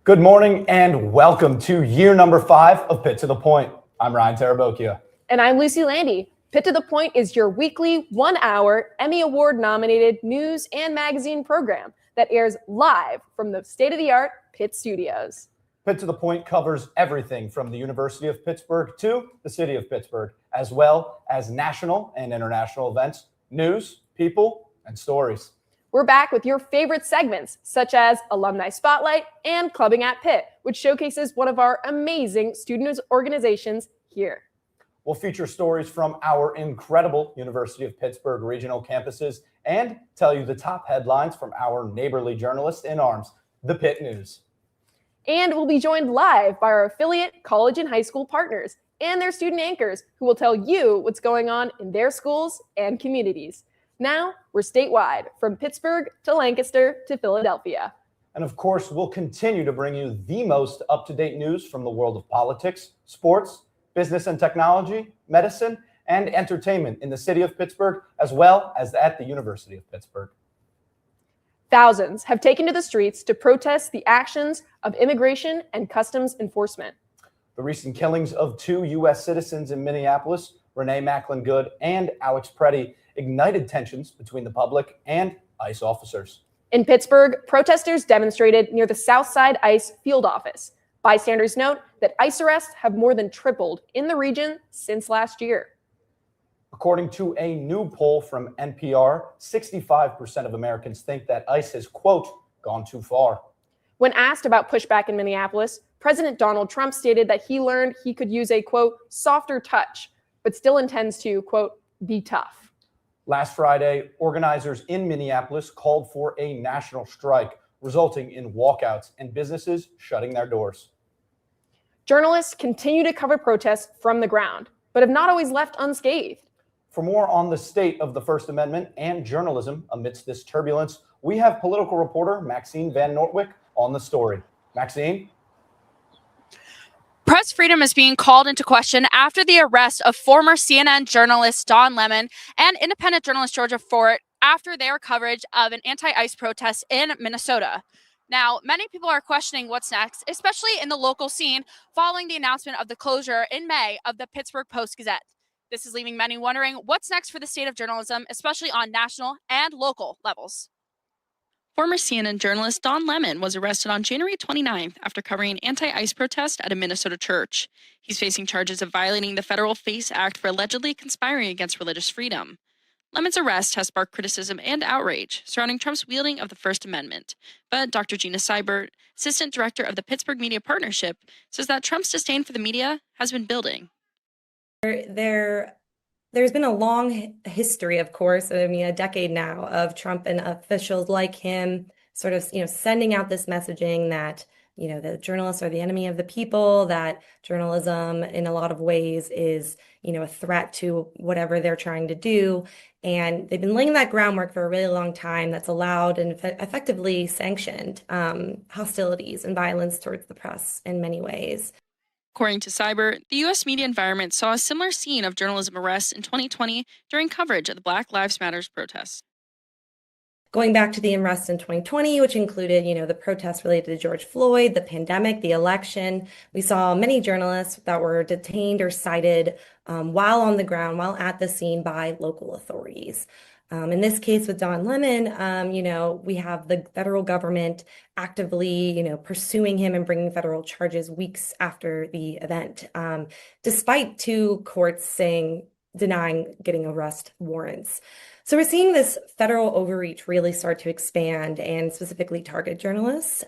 Good morning and welcome to year number 5 of Pitt to the Point. I'm Ryan Tarabokia. And I'm Lucy Landy. Pitt to the Point is your weekly 1-hour Emmy Award nominated news and magazine program that airs live from the state-of-the-art Pitt studios. Pitt to the Point covers everything from the University of Pittsburgh to the City of Pittsburgh, as well as national and international events, news, people, and stories. We're back with your favorite segments, such as Alumni Spotlight and Clubbing at Pitt, which showcases one of our amazing student organizations here. We'll feature stories from our incredible University of Pittsburgh regional campuses and tell you the top headlines from our neighborly journalist in arms, the Pitt News. And we'll be joined live by our affiliate college and high school partners and their student anchors who will tell you what's going on in their schools and communities. Now, we're statewide, from Pittsburgh to Lancaster to Philadelphia. And of course, we'll continue to bring you the most up-to-date news from the world of politics, sports, business and technology, medicine, and entertainment in the city of Pittsburgh, as well as at the University of Pittsburgh. Thousands have taken to the streets to protest the actions of immigration and customs enforcement. The recent killings of 2 U.S. citizens in Minneapolis, Renee Macklin Good and Alex Preddy, ignited tensions between the public and ICE officers. In Pittsburgh, protesters demonstrated near the Southside ICE field office. Bystanders note that ICE arrests have more than tripled in the region since last year. According to a new poll from NPR, 65% of Americans think that ICE has, quote, gone too far. When asked about pushback in Minneapolis, President Donald Trump stated that he learned he could use a, quote, softer touch, but still intends to, quote, be tough. Last Friday, organizers in Minneapolis called for a national strike, resulting in walkouts and businesses shutting their doors. Journalists continue to cover protests from the ground, but have not always left unscathed. For more on the state of the First Amendment and journalism amidst this turbulence, we have political reporter Maxine Van Nortwick on the story. Maxine? Press freedom is being called into question after the arrest of former CNN journalist Don Lemon and independent journalist Georgia Fort after their coverage of an anti-ICE protest in Minnesota. Now, many people are questioning what's next, especially in the local scene, following the announcement of the closure in May of the Pittsburgh Post-Gazette. This is leaving many wondering what's next for the state of journalism, especially on national and local levels. Former CNN journalist Don Lemon was arrested on January 29th after covering an anti-ICE protest at a Minnesota church. He's facing charges of violating the Federal FACE Act for allegedly conspiring against religious freedom. Lemon's arrest has sparked criticism and outrage surrounding Trump's wielding of the First Amendment. But Dr. Gina Seibert, assistant director of the Pittsburgh Media Partnership, says that Trump's disdain for the media has been building. There's been a long history, of course, a decade now, of Trump and officials like him sort of, sending out this messaging that, the journalists are the enemy of the people, that journalism in a lot of ways is, a threat to whatever they're trying to do. And they've been laying that groundwork for a really long time that's allowed and effectively sanctioned hostilities and violence towards the press in many ways. According to Seibert, the U.S. media environment saw a similar scene of journalism arrests in 2020 during coverage of the Black Lives Matter protests. Going back to the unrest in 2020, which included, the protests related to George Floyd, the pandemic, the election, we saw many journalists that were detained or cited while on the ground, while at the scene by local authorities. In this case with Don Lemon, we have the federal government actively, pursuing him and bringing federal charges weeks after the event, despite 2 courts denying getting arrest warrants. So we're seeing this federal overreach really start to expand and specifically target journalists.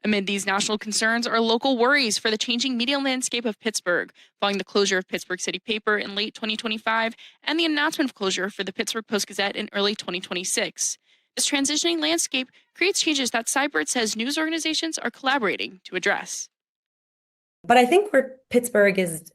Amid these national concerns are local worries for the changing media landscape of Pittsburgh, following the closure of Pittsburgh City Paper in late 2025 and the announcement of closure for the Pittsburgh Post-Gazette in early 2026. This transitioning landscape creates changes that Seibert says news organizations are collaborating to address. But I think where Pittsburgh is,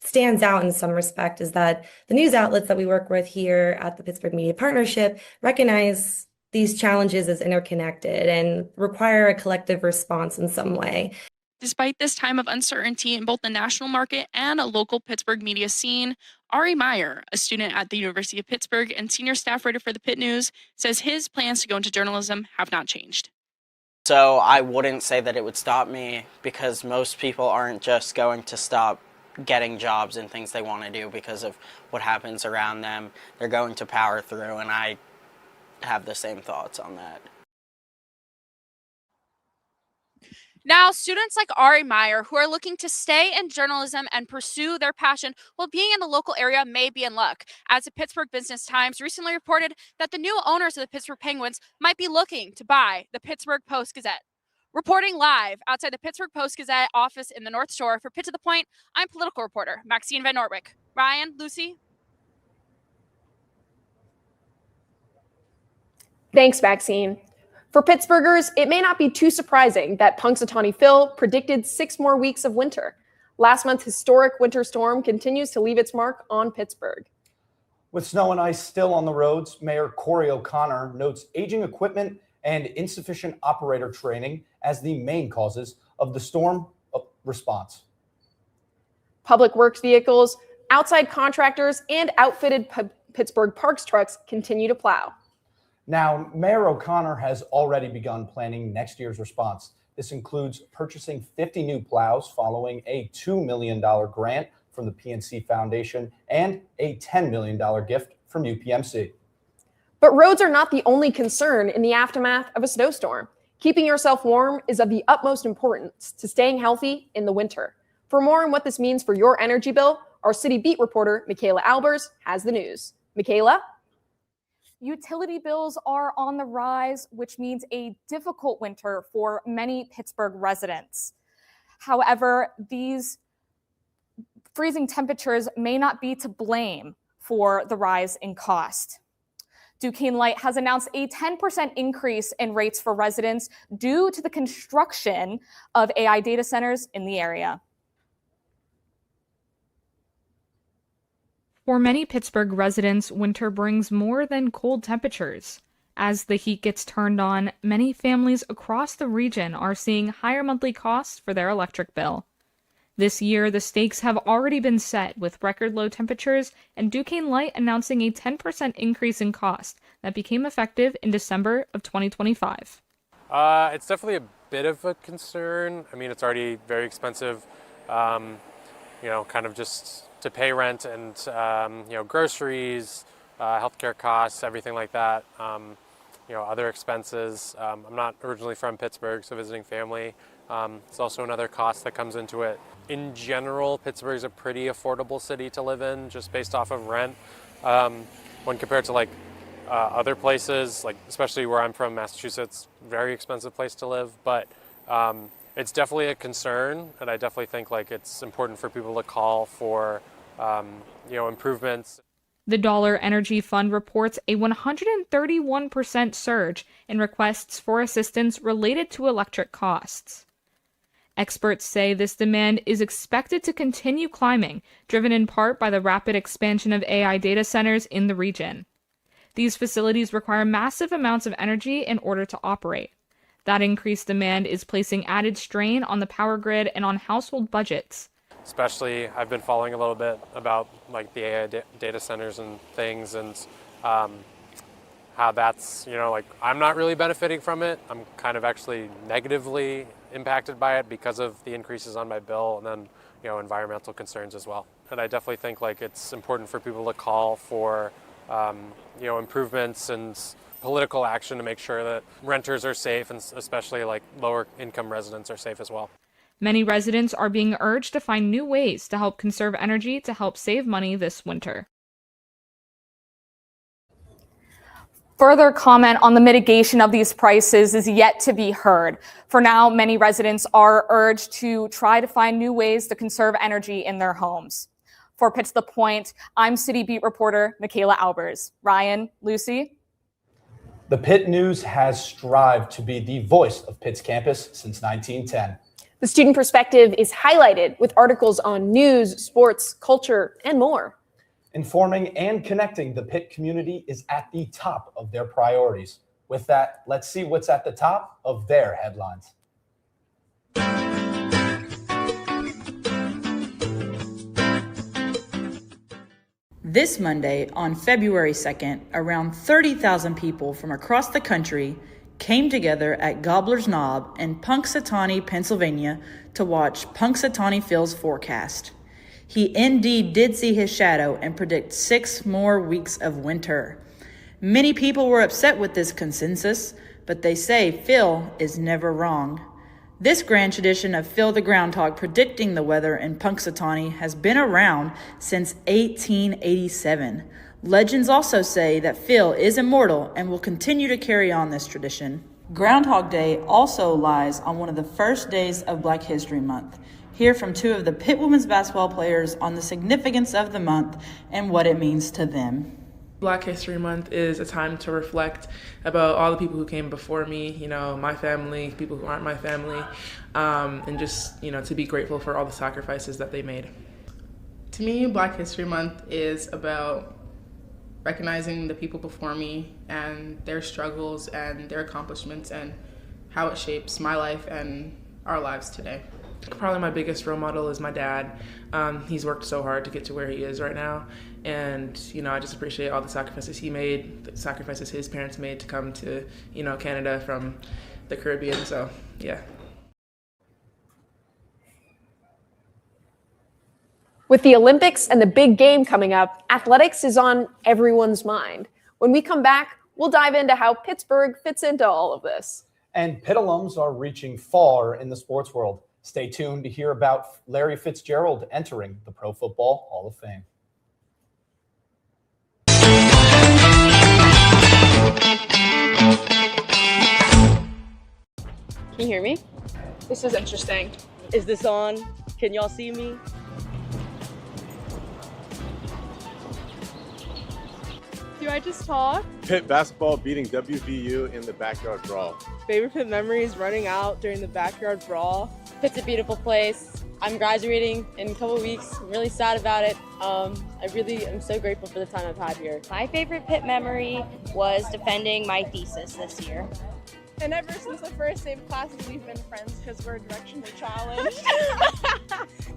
stands out in some respect is that the news outlets that we work with here at the Pittsburgh Media Partnership recognize these challenges as interconnected and require a collective response in some way. Despite this time of uncertainty in both the national market and a local Pittsburgh media scene, Ari Meyer, a student at the University of Pittsburgh and senior staff writer for the Pitt News, says his plans to go into journalism have not changed. So I wouldn't say that it would stop me, because most people aren't just going to stop getting jobs and things they want to do because of what happens around them. They're going to power through, and I have the same thoughts on that. Now, students like Ari Meyer, who are looking to stay in journalism and pursue their passion while being in the local area, may be in luck, as the Pittsburgh Business Times recently reported that the new owners of the Pittsburgh Penguins might be looking to buy the Pittsburgh Post-Gazette. Reporting live outside the Pittsburgh Post-Gazette office in the North Shore for Pitt to the Point, I'm political reporter Maxine Van Norwick. Ryan, Lucy? Thanks, Maxine. For Pittsburghers, it may not be too surprising that Punxsutawney Phil predicted 6 more weeks of winter. Last month's historic winter storm continues to leave its mark on Pittsburgh. With snow and ice still on the roads, Mayor Corey O'Connor notes aging equipment and insufficient operator training as the main causes of the storm response. Public works vehicles, outside contractors, and outfitted Pittsburgh Parks trucks continue to plow. Now, Mayor O'Connor has already begun planning next year's response. This includes purchasing 50 new plows following a $2 million grant from the PNC Foundation and a $10 million gift from UPMC. But roads are not the only concern in the aftermath of a snowstorm. Keeping yourself warm is of the utmost importance to staying healthy in the winter. For more on what this means for your energy bill, our City Beat reporter, Michaela Albers, has the news. Michaela? Utility bills are on the rise, which means a difficult winter for many Pittsburgh residents. However, these freezing temperatures may not be to blame for the rise in cost. Duquesne Light has announced a 10% increase in rates for residents due to the construction of AI data centers in the area. For many Pittsburgh residents, winter brings more than cold temperatures. As the heat gets turned on, many families across the region are seeing higher monthly costs for their electric bill. This year, the stakes have already been set with record low temperatures and Duquesne Light announcing a 10% increase in cost that became effective in December of 2025. It's definitely a bit of a concern. I mean, it's already very expensive, kind of just to pay rent and, groceries, healthcare costs, everything like that, other expenses. I'm not originally from Pittsburgh, so visiting family. It's also another cost that comes into it. In general, Pittsburgh is a pretty affordable city to live in, just based off of rent. When compared to other places, especially where I'm from, Massachusetts, very expensive place to live. But it's definitely a concern, and I definitely think it's important for people to call for improvements. The Dollar Energy Fund reports a 131% surge in requests for assistance related to electric costs. Experts say this demand is expected to continue climbing, driven in part by the rapid expansion of AI data centers in the region. These facilities require massive amounts of energy in order to operate. That increased demand is placing added strain on the power grid and on household budgets. Especially, I've been following a little bit about the AI data centers and things, and how that's, I'm not really benefiting from it. I'm kind of actually negatively impacted by it because of the increases on my bill, and then, environmental concerns as well. And I definitely think it's important for people to call for, improvements and political action to make sure that renters are safe, and especially lower income residents are safe as well. Many residents are being urged to find new ways to help conserve energy to help save money this winter. Further comment on the mitigation of these prices is yet to be heard. For now, many residents are urged to try to find new ways to conserve energy in their homes. For Pitt to the Point, I'm City Beat reporter Michaela Albers. Ryan, Lucy? The Pitt News has strived to be the voice of Pitt's campus since 1910. The student perspective is highlighted with articles on news, sports, culture, and more. Informing and connecting the Pitt community is at the top of their priorities. With that, let's see what's at the top of their headlines. This Monday, on February 2nd, around 30,000 people from across the country came together at Gobbler's Knob in Punxsutawney, Pennsylvania to watch Punxsutawney Phil's forecast. He indeed did see his shadow and predict 6 more weeks of winter. Many people were upset with this consensus, but they say Phil is never wrong. This grand tradition of Phil the Groundhog predicting the weather in Punxsutawney has been around since 1887. Legends also say that Phil is immortal and will continue to carry on this tradition. Groundhog Day also lies on one of the first days of Black History Month. Hear from 2 of the Pitt women's basketball players on the significance of the month and what it means to them. Black History Month is a time to reflect about all the people who came before me, my family, people who aren't my family, and just, to be grateful for all the sacrifices that they made. To me, Black History Month is about recognizing the people before me and their struggles and their accomplishments and how it shapes my life and our lives today. Probably my biggest role model is my dad. He's worked so hard to get to where he is right now. And, I just appreciate all the sacrifices he made, the sacrifices his parents made to come to, Canada from the Caribbean. So, yeah. With the Olympics and the big game coming up, athletics is on everyone's mind. When we come back, we'll dive into how Pittsburgh fits into all of this. And Pitt alums are reaching far in the sports world. Stay tuned to hear about Larry Fitzgerald entering the Pro Football Hall of Fame. Can you hear me? This is interesting. Is this on? Can y'all see me? Do I just talk? Pitt basketball beating WVU in the backyard brawl. Favorite Pitt memories running out during the backyard brawl. Pitt's a beautiful place. I'm graduating in a couple of weeks. I'm really sad about it. I really am so grateful for the time I've had here. My favorite Pitt memory was defending my thesis this year. And ever since the first day of classes, we've been friends because we're directionally challenged.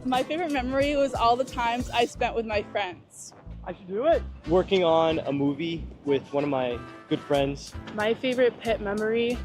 My favorite memory was all the times I spent with my friends. I should do it. Working on a movie with one of my good friends. My favorite Pitt memory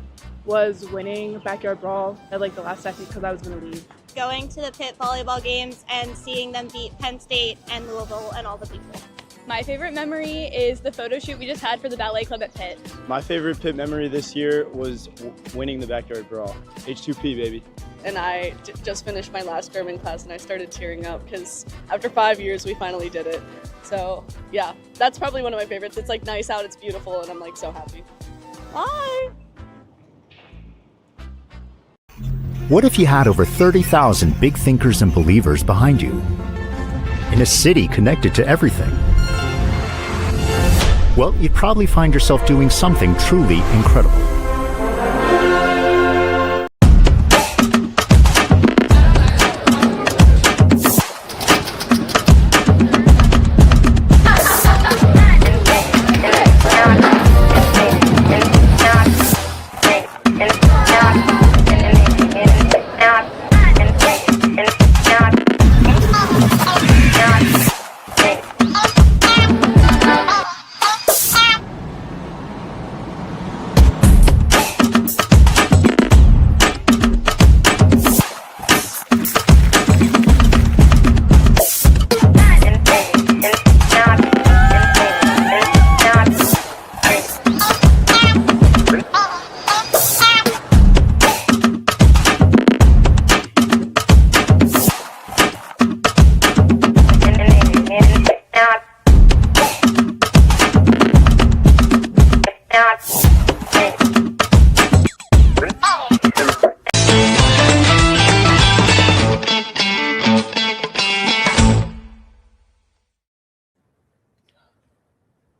was winning backyard brawl at the last second because I was going to leave. Going to the Pitt volleyball games and seeing them beat Penn State and Louisville and all the people. My favorite memory is the photo shoot we just had for the ballet club at Pitt. My favorite Pitt memory this year was winning the backyard brawl. H2P, baby. And I just finished my last German class and I started tearing up because after 5 years we finally did it. So yeah, that's probably one of my favorites. It's nice out, it's beautiful, and I'm so happy. Bye! What if you had over 30,000 big thinkers and believers behind you? In a city connected to everything? Well, you'd probably find yourself doing something truly incredible.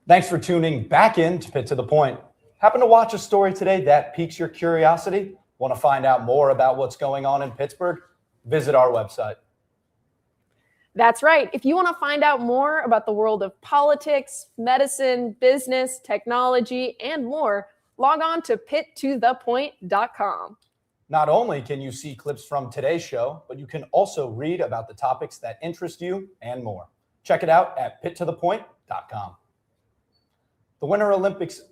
Thanks for tuning back in to Pitt to the Point. Happen to watch a story today that piques your curiosity? Want to find out more about what's going on in Pittsburgh? Visit our website. That's right. If you want to find out more about the world of politics, medicine, business, technology, and more, log on to pittothepoint.com. Not only can you see clips from today's show, but you can also read about the topics that interest you and more. Check it out at pittothepoint.com. The Winter Olympics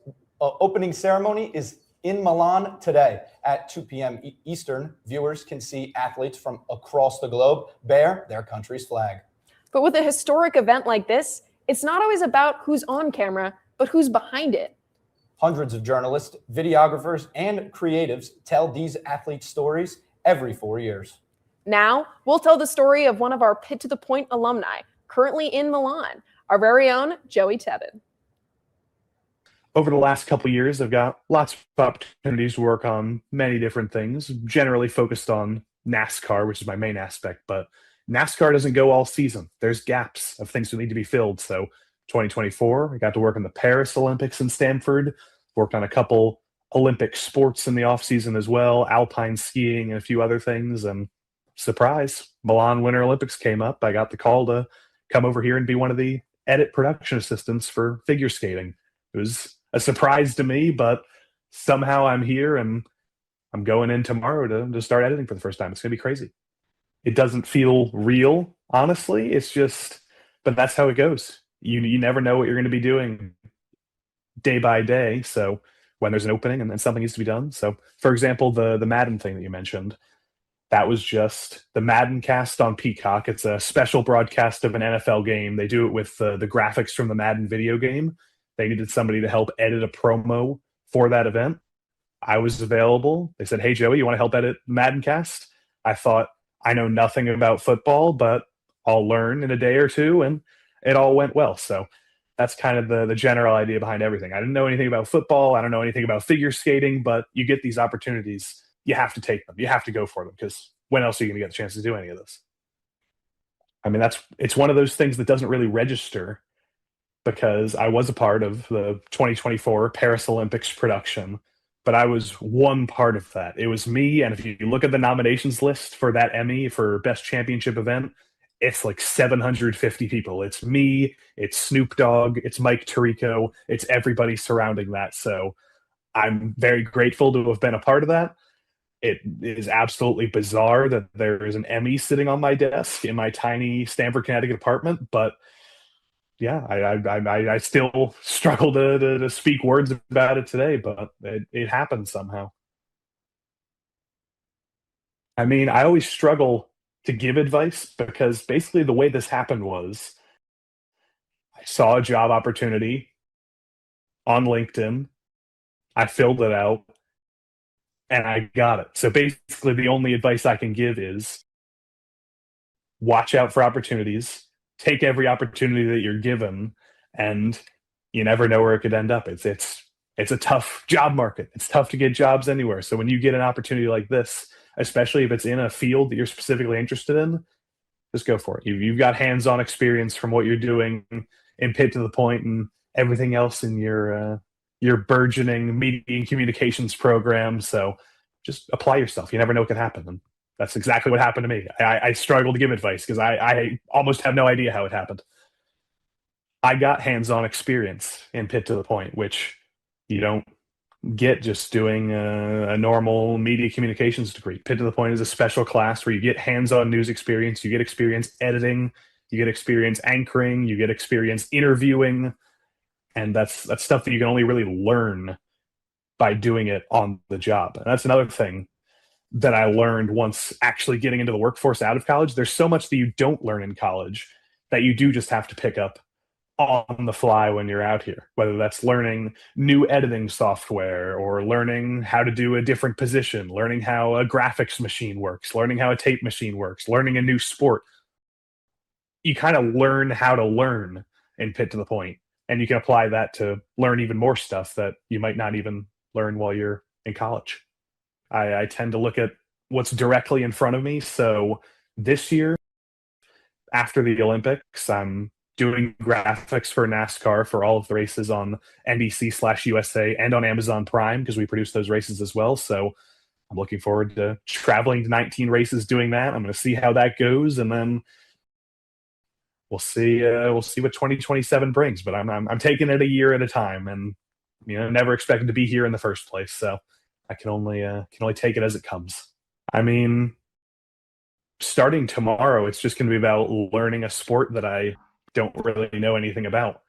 opening ceremony is in Milan today at 2 p.m. Eastern. Viewers can see athletes from across the globe bear their country's flag. But with a historic event like this, it's not always about who's on camera, but who's behind it. Hundreds of journalists, videographers, and creatives tell these athletes' stories every 4 years. Now, we'll tell the story of one of our Pitt to the Point alumni, currently in Milan, our very own Joey Tebben. Over the last couple of years, I've got lots of opportunities to work on many different things, generally focused on NASCAR, which is my main aspect, but NASCAR doesn't go all season. There's gaps of things that need to be filled. So 2024, I got to work in the Paris Olympics in Stanford, worked on a couple Olympic sports in the off season as well, alpine skiing and a few other things. And surprise, Milan Winter Olympics came up. I got the call to come over here and be one of the edit production assistants for figure skating. It was a surprise to me, but somehow I'm here and I'm going in tomorrow to start editing for the first time. It's going to be crazy. It doesn't feel real, honestly. It's just, but that's how it goes. You never know what you're going to be doing day by day. So when there's an opening and then something needs to be done. So for example, the Madden thing that you mentioned, that was just the Madden cast on Peacock. It's a special broadcast of an NFL game. They do it with the graphics from the Madden video game. They needed somebody to help edit a promo for that event. I was available. They said, "Hey, Joey, you want to help edit Madden cast?" I thought, I know nothing about football, but I'll learn in a day or two, and it all went well. So that's kind of the general idea behind everything. I didn't know anything about football. I don't know anything about figure skating, but you get these opportunities. You have to take them. You have to go for them, because when else are you going to get the chance to do any of this? I mean, it's one of those things that doesn't really register, because I was a part of the 2024 Paris Olympics production, but I was one part of that. It was me, and if you look at the nominations list for that Emmy for Best Championship Event, it's like 750 people. It's me, it's Snoop Dogg, it's Mike Tirico, it's everybody surrounding that. So I'm very grateful to have been a part of that. It is absolutely bizarre that there is an Emmy sitting on my desk in my tiny Stamford, Connecticut apartment, but yeah, I still struggle to speak words about it today, but it happened somehow. I mean, I always struggle to give advice, because basically the way this happened was I saw a job opportunity on LinkedIn, I filled it out, and I got it. So basically the only advice I can give is watch out for opportunities, take every opportunity that you're given, and you never know where it could end up. It's a tough job market. It's tough to get jobs anywhere. So when you get an opportunity like this, especially if it's in a field that you're specifically interested in, just go for it. You've got hands-on experience from what you're doing in Pitt to the Point and everything else in your burgeoning media and communications program. So just apply yourself. You never know what can happen. And that's exactly what happened to me. I struggle to give advice because I almost have no idea how it happened. I got hands-on experience in Pitt to the Point, which you don't get just doing a normal media communications degree. Pitt to the Point is a special class where you get hands-on news experience, you get experience editing, you get experience anchoring, you get experience interviewing, and that's stuff that you can only really learn by doing it on the job. And that's another thing that I learned once actually getting into the workforce out of college. There's so much that you don't learn in college that you do just have to pick up on the fly when you're out here, whether that's learning new editing software or learning how to do a different position, learning how a graphics machine works, learning how a tape machine works, learning a new sport. You kind of learn how to learn in Pitt to the Point, and you can apply that to learn even more stuff that you might not even learn while you're in college. I tend to look at what's directly in front of me. So this year, after the Olympics, I'm doing graphics for NASCAR for all of the races on NBC/USA and on Amazon Prime, because we produce those races as well. So I'm looking forward to traveling to 19 races doing that. I'm going to see how that goes, and then we'll see what 2027 brings. But I'm taking it a year at a time, and never expected to be here in the first place. So I can only take it as it comes. I mean, starting tomorrow, it's just going to be about learning a sport that I don't really know anything about.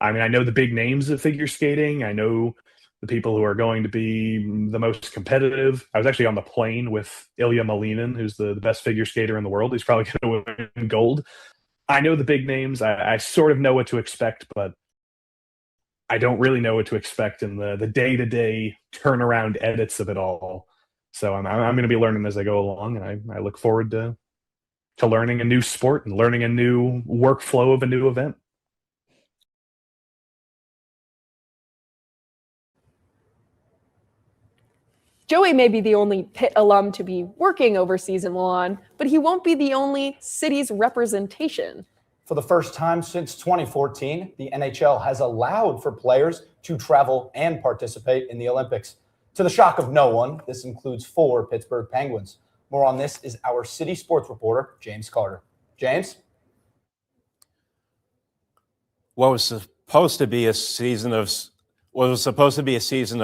I mean, I know the big names of figure skating. I know the people who are going to be the most competitive. I was actually on the plane with Ilya Malinin, who's the best figure skater in the world. He's probably going to win gold. I know the big names. I sort of know what to expect, but I don't really know what to expect in the day-to-day turnaround edits of it all. So I'm going to be learning as I go along, and I look forward to learning a new sport and learning a new workflow of a new event. Joey may be the only Pitt alum to be working over season long, but he won't be the only city's representation. For the first time since 2014, the NHL has allowed for players to travel and participate in the Olympics. To the shock of no one, this includes 4 Pittsburgh Penguins. More on this is our city sports reporter, James Carter. James? What was supposed to be a season of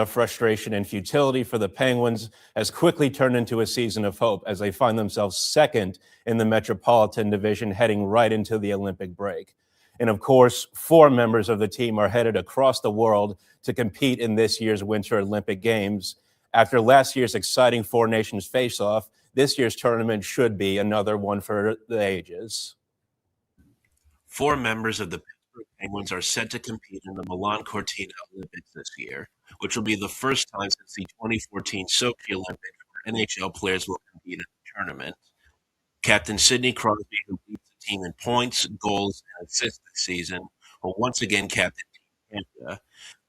frustration and futility for the Penguins has quickly turned into a season of hope as they find themselves second in the Metropolitan Division, heading right into the Olympic break. And of course, 4 members of the team are headed across the world to compete in this year's Winter Olympic Games. After last year's exciting 4 nations face-off, this year's tournament should be another one for the ages. 4 members of the Pittsburgh Penguins are set to compete in the Milan Cortina Olympics this year, which will be the first time since the 2014 Sochi Olympics where NHL players will compete in the tournament. Captain Sidney Crosby, who leads the team in points, goals, and assists this season, will once again captain Team Canada.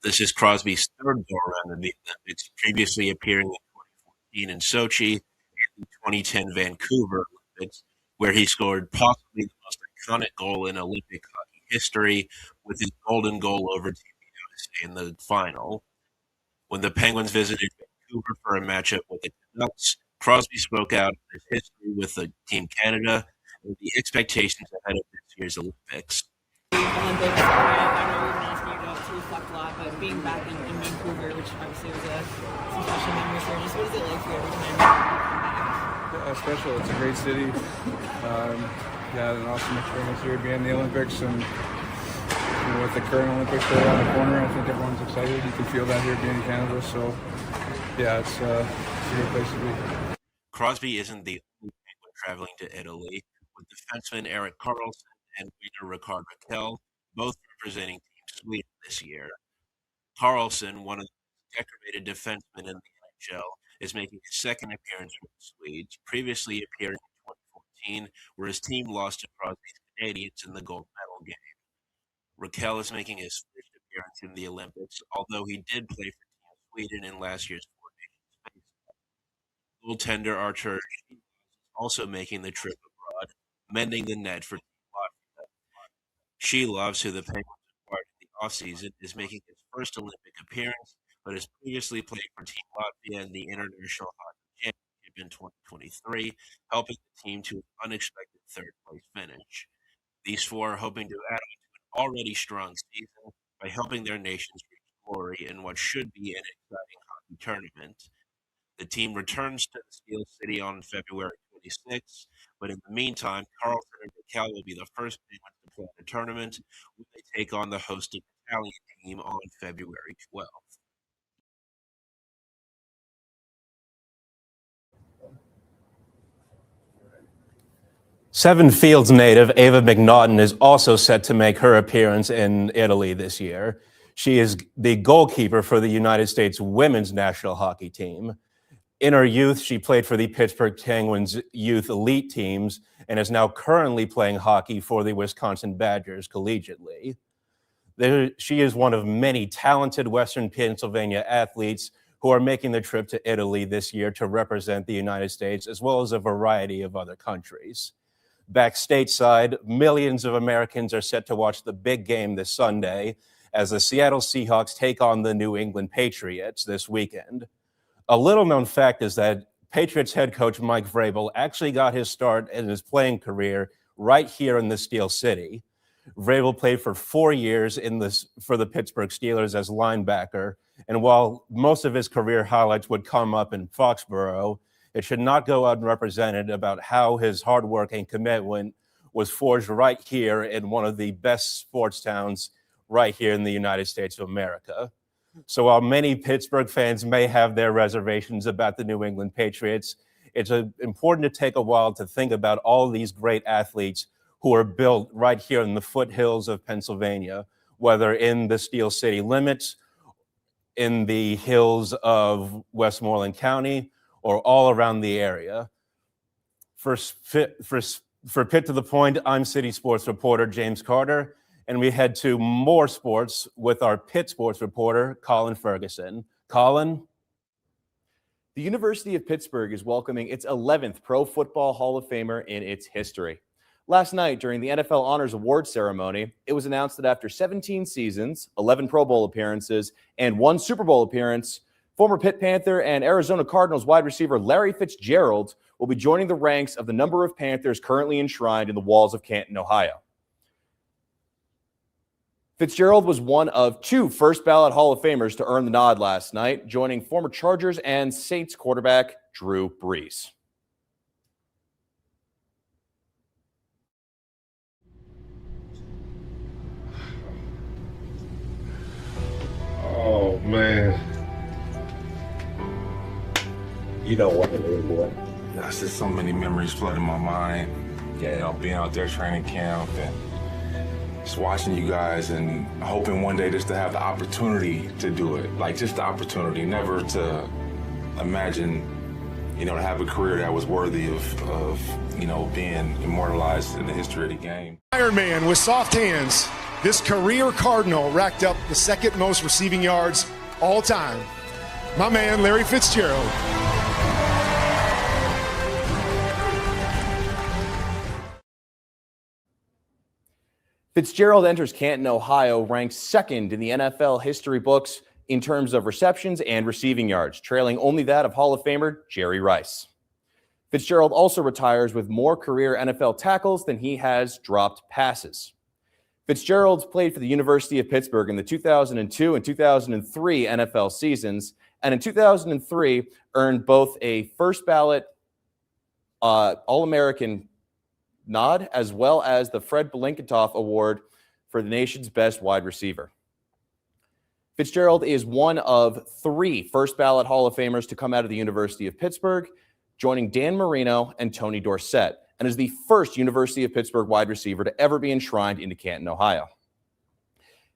This is Crosby's 3rd go-around in the Olympics, previously appearing in 2014 in Sochi and the 2010 Vancouver Olympics, where he scored possibly the most iconic goal in Olympic hockey history with his golden goal over Team USA in the final. When the Penguins visited Vancouver for a matchup with the Canucks, Crosby spoke out of his history with the Team Canada and the expectations ahead of this year's Olympics. Olympics, I know we've been asking you to reflect a lot, but being back in Vancouver, which obviously was some special memories here, just what is it like for you every time you come back? Special. It's a great city. An awesome experience here to be in the Olympics, and with the current Olympics right around the corner, I think everyone's excited. You can feel that here being in Canada, so it's a great place to be. Crosby isn't the only Penguin traveling to Italy, with defenseman Erik Karlsson and winger Rickard Rakell both representing Team Sweden this year. Karlsson, one of the decorated defensemen in the NHL, is making his second appearance for the Swedes, previously appearing in 2014, where his team lost to Crosby's Canadiens in the gold medal game. Rakell is making his first appearance in the Olympics, although he did play for Team Sweden in last year's 4 Nations face-off. Goaltender Artur is also making the trip abroad, mending the net for Team Latvia. Shilovs, who the Penguins acquired in the offseason, is making his first Olympic appearance, but has previously played for Team Latvia in the International Hockey Championship in 2023, helping the team to an unexpected 3rd-place finish. These 4 are hoping to add on to an already strong season by helping their nations reach glory in what should be an exciting hockey tournament. The team returns to the Steel City on February 26th, but in the meantime, Karlsson and Rakell will be the first Penguins to play the tournament when they take on the hosting Italian team on February 12th. Seven Fields native Ava McNaughton is also set to make her appearance in Italy this year. She is the goalkeeper for the United States women's national hockey team. In her youth, she played for the Pittsburgh Penguins youth elite teams and is now currently playing hockey for the Wisconsin Badgers collegiately. She is one of many talented Western Pennsylvania athletes who are making the trip to Italy this year to represent the United States as well as a variety of other countries. Back stateside, millions of Americans are set to watch the big game this Sunday as the Seattle Seahawks take on the New England Patriots this weekend. A little-known fact is that Patriots head coach Mike Vrabel actually got his start in his playing career right here in the Steel City. Vrabel played for 4 years for the Pittsburgh Steelers as linebacker, and while most of his career highlights would come up in Foxborough, it should not go unrepresented about how his hard work and commitment was forged right here in one of the best sports towns right here in the United States of America. So while many Pittsburgh fans may have their reservations about the New England Patriots, it's important to take a while to think about all these great athletes who are built right here in the foothills of Pennsylvania, whether in the Steel City limits, in the hills of Westmoreland County, or all around the area. For Pitt to the Point, I'm City Sports reporter James Carter, and we head to more sports with our Pitt sports reporter, Colin Ferguson. Colin? The University of Pittsburgh is welcoming its 11th Pro Football Hall of Famer in its history. Last night, during the NFL Honors Awards ceremony, it was announced that after 17 seasons, 11 Pro Bowl appearances, and 1 Super Bowl appearance, former Pitt Panther and Arizona Cardinals wide receiver Larry Fitzgerald will be joining the ranks of the number of Panthers currently enshrined in the walls of Canton, Ohio. Fitzgerald was one of 2 first-ballot Hall of Famers to earn the nod last night, joining former Chargers and Saints quarterback Drew Brees. Oh, man. You know what, boy? That's just so many memories flooding my mind. Yeah, you know, being out there training camp and just watching you guys and hoping one day just to have the opportunity to do it. Like, just the opportunity, never to imagine, you know, to have a career that was worthy of you know, being immortalized in the history of the game. Iron Man with soft hands. This career Cardinal racked up the 2nd most receiving yards all time. My man, Larry Fitzgerald. Fitzgerald enters Canton, Ohio, ranked 2nd in the NFL history books in terms of receptions and receiving yards, trailing only that of Hall of Famer Jerry Rice. Fitzgerald also retires with more career NFL tackles than he has dropped passes. Fitzgerald played for the University of Pittsburgh in the 2002 and 2003 NFL seasons, and in 2003 earned both a first-ballot All-American nod as well as the Fred Blinkentoff Award for the nation's best wide receiver. Fitzgerald is one of 3 first-ballot Hall of Famers to come out of the University of Pittsburgh, joining Dan Marino and Tony Dorsett, and is the first University of Pittsburgh wide receiver to ever be enshrined into Canton, Ohio.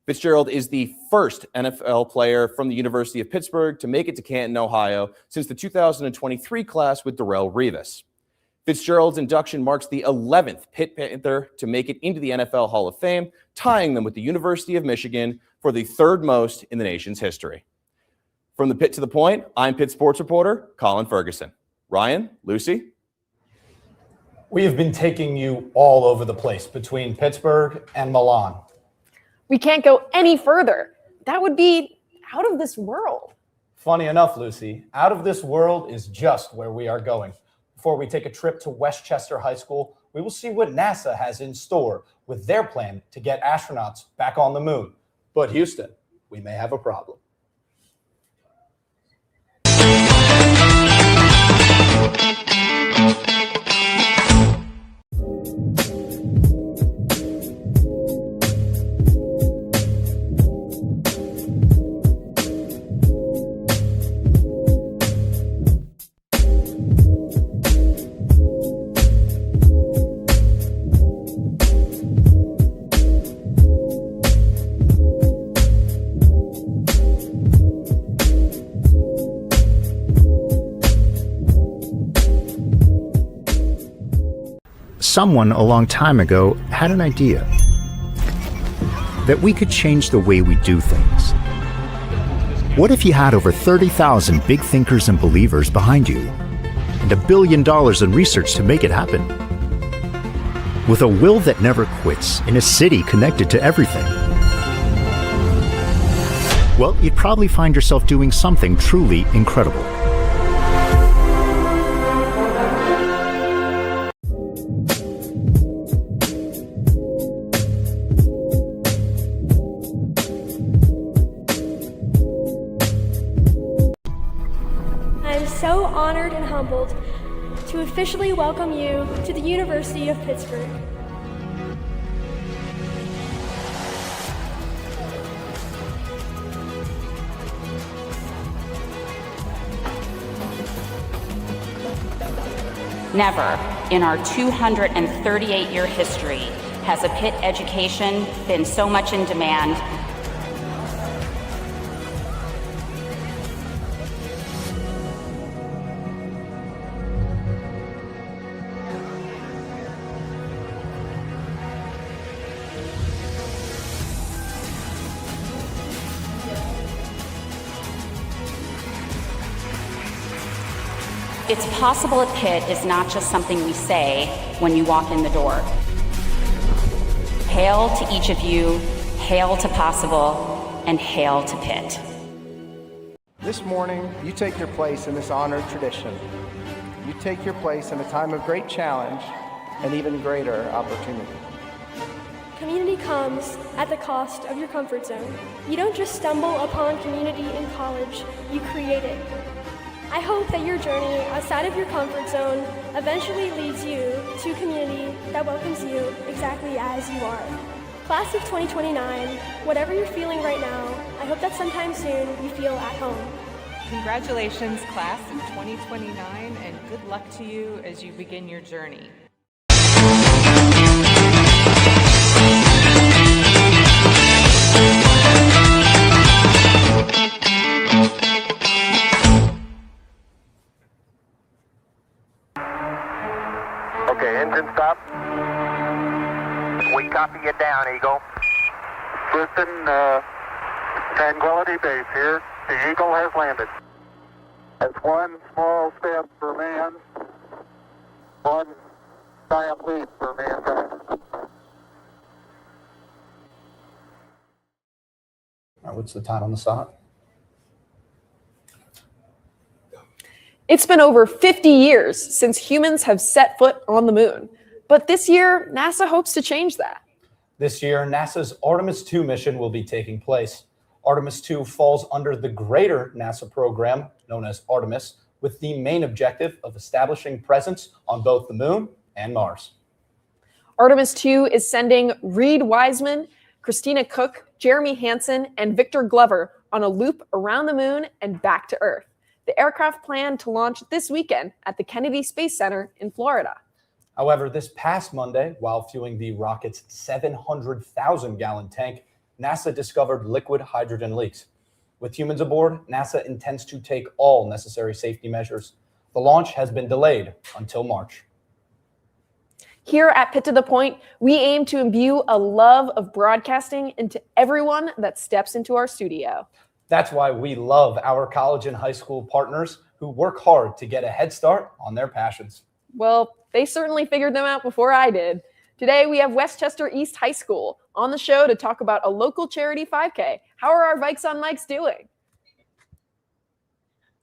Fitzgerald is the first NFL player from the University of Pittsburgh to make it to Canton, Ohio since the 2023 class with Darrelle Revis. Fitzgerald's induction marks the 11th Pitt Panther to make it into the NFL Hall of Fame, tying them with the University of Michigan for the 3rd most in the nation's history. From the Pit to the Point, I'm Pitt sports reporter Colin Ferguson. Ryan, Lucy? We have been taking you all over the place between Pittsburgh and Milan. We can't go any further. That would be out of this world. Funny enough, Lucy, out of this world is just where we are going. Before we take a trip to Westchester High School, we will see what NASA has in store with their plan to get astronauts back on the moon. But Houston, we may have a problem. Someone a long time ago had an idea that we could change the way we do things. What if you had over 30,000 big thinkers and believers behind you and $1 billion in research to make it happen? With a will that never quits in a city connected to everything. Well, you'd probably find yourself doing something truly incredible. So honored and humbled to officially welcome you to the University of Pittsburgh. Never in our 238-year history has a Pitt education been so much in demand. It's possible at Pitt is not just something we say when you walk in the door. Hail to each of you, hail to possible, and hail to Pitt. This morning, you take your place in this honored tradition. You take your place in a time of great challenge and even greater opportunity. Community comes at the cost of your comfort zone. You don't just stumble upon community in college, you create it. I hope that your journey outside of your comfort zone eventually leads you to a community that welcomes you exactly as you are. Class of 2029, whatever you're feeling right now, I hope that sometime soon you feel at home. Congratulations, class of 2029, and good luck to you as you begin your journey. Okay, engine stop. We copy you down, Eagle. Listen, Tranquility Base here. The Eagle has landed. That's one small step for man, one giant leap for mankind. All right, what's the time on the shot? It's been over 50 years since humans have set foot on the moon. But this year, NASA hopes to change that. This year, NASA's Artemis II mission will be taking place. Artemis II falls under the greater NASA program, known as Artemis, with the main objective of establishing presence on both the moon and Mars. Artemis II is sending Reed Wiseman, Christina Cook, Jeremy Hansen, and Victor Glover on a loop around the moon and back to Earth. The aircraft planned to launch this weekend at the Kennedy Space Center in Florida. However, this past Monday, while fueling the rocket's 700,000-gallon tank, NASA discovered liquid hydrogen leaks. With humans aboard, NASA intends to take all necessary safety measures. The launch has been delayed until March. Here at Pitt to the Point, we aim to imbue a love of broadcasting into everyone that steps into our studio. That's why we love our college and high school partners who work hard to get a head start on their passions. Well, they certainly figured them out before I did. Today, we have Westchester East High School on the show to talk about a local charity 5K. How are our Vikes on Mics doing?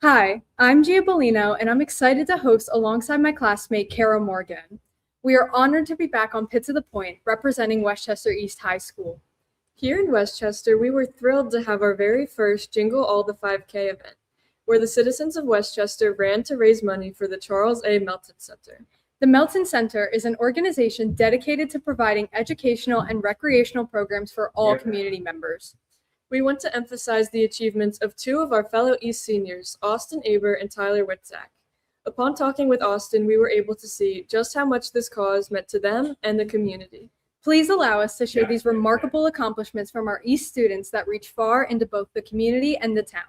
Hi, I'm Gia Bellino, and I'm excited to host alongside my classmate, Kara Morgan. We are honored to be back on Pitt to the Point, representing Westchester East High School. Here in Westchester, we were thrilled to have our very first Jingle All the 5K event, where the citizens of Westchester ran to raise money for the Charles A. Melton Center. The Melton Center is an organization dedicated to providing educational and recreational programs for all community members. We want to emphasize the achievements of two of our fellow East seniors, Austin Aber and Tyler Witzak. Upon talking with Austin, we were able to see just how much this cause meant to them and the community. Please allow us to share these remarkable accomplishments from our East students that reach far into both the community and the town.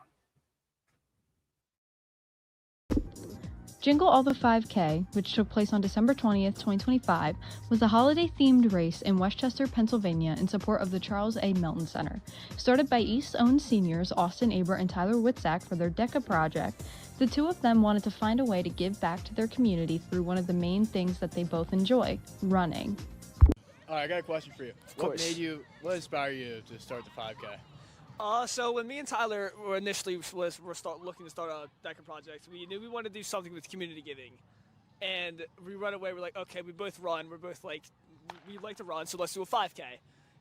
Jingle All the 5K, which took place on December 20th, 2025, was a holiday-themed race in Westchester, Pennsylvania in support of the Charles A. Melton Center. Started by East's-own seniors Austin Aber and Tyler Witzak for their DECA project, the two of them wanted to find a way to give back to their community through one of the main things that they both enjoy, running. All right, I got a question for you. What inspired you to start the 5K? So when me and Tyler were initially looking to start a DECA project, we knew we wanted to do something with community giving. And we right away, we're like, okay, we both run. We're both like, we like to run, so let's do a 5K.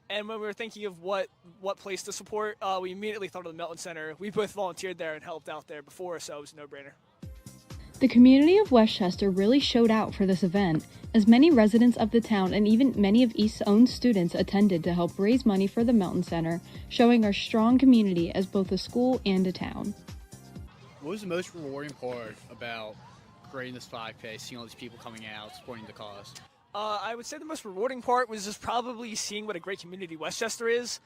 And when we were thinking of what place to support, we immediately thought of the Melton Center. We both volunteered there and helped out there before, so it was a no-brainer. The community of Westchester really showed out for this event, as many residents of the town and even many of East's own students attended to help raise money for the Melton Center, showing our strong community as both a school and a town. What was the most rewarding part about great in this 5K, seeing all these people coming out, supporting the cause? I would say the most rewarding part was just probably seeing what a great community Westchester is.